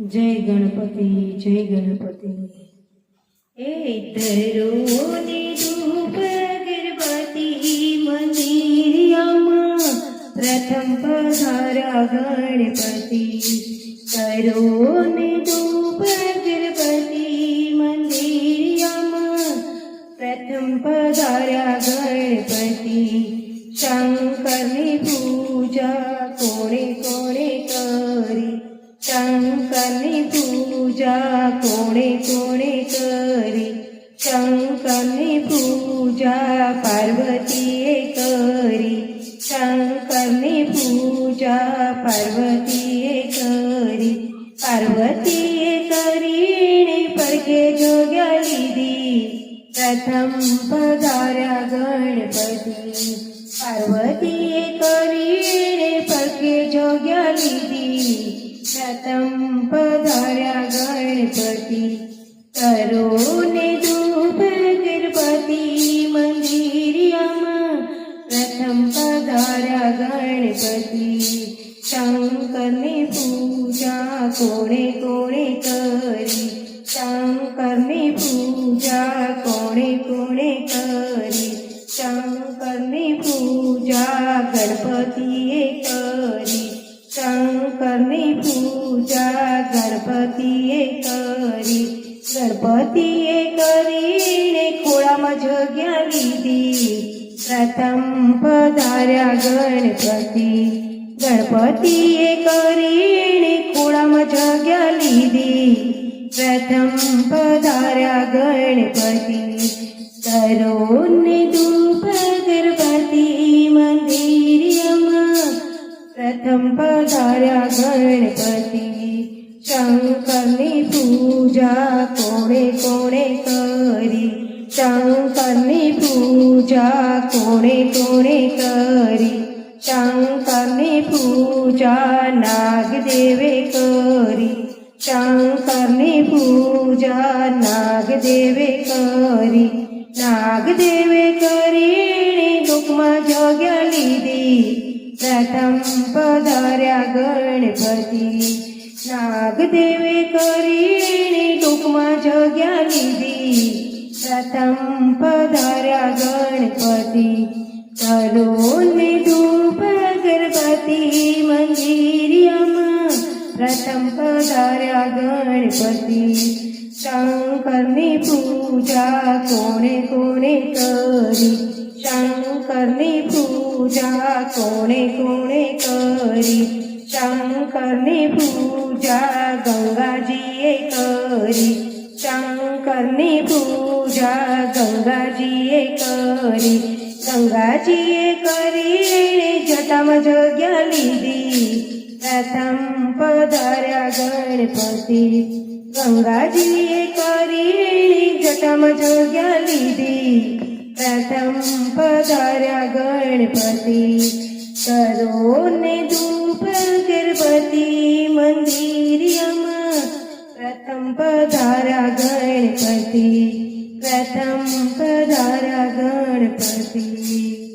जय गणपति जय गणपति। धरोने धूप गणपति मंदिरियामा प्रथम पधारा गणपति। धरोने धूप गणपति मंदिरियामा प्रथम पधारा गणपति। शंकरनी पूजा कोणे कोणे करी। शंकरनी पूजा कोणे कोणे करी। शंकरनी पूजा पार्वतीए करी। शंकरनी पूजा पार्वतीए करी। पार्वतीए करीने परके जोग्या लीधी प्रथम पधार्या गणपति। पार्वतीए करीने परके जोग्या लीधी प्रथम पधार्या गणपति। करोने धूप गणपति मंदिरियामा प्रथम पधार्या गणपति। शंकरनी पूजा कोणे कोणे करी। शंकरनी पूजा कोणे कोणे करी। शंकरनी पूजा गणपतिए करी। शंकरनी पूजा गणपतिए करी। गणपतिए करीने खोळामां जग्या लीधी प्रथम पधार्या गणपति। गणपतिए करीने खोळामां जग्या लीधी प्रथम पधार्या गणपति। धरोने धूप गणपति मंदिरियामा प्रथम पधार्या गणपति। शंकरनी पूजा कोणे कोणे करी। शंकरनी पूजा कोणे कोणे करी। शंकरनी पूजा नागदेवे करी। शंकरनी पूजा नागदेवे करी। नागदेवे करीने गोकमा जोग्या लीधी प्रथम पधार्या गणपति। नागदेवे करीने गोकमा जोग्या लीधी प्रथम पधार्या गणपति। धरोने धूप गणपति मंदिरियामा प्रथम पधार्या गणपति। शंकरनी पूजा कोणे कोणे करी। शंकरनी पूजा कोणे कोणे करी। शंकरनी पूजा गंगाजीए करी। शंकरनी पूजा गंगाजीए करी। गंगाजीए करीने जटामां जग्या लीधी प्रथम पधार्या गणपति। गंगाजीए करीने जटामां जग्या लीधी प्रथम पधार्या गणपति। करोने धूप गणपति मंदिरियामा प्रथम पधार्या गणपति। प्रथम पधार्या गणपति।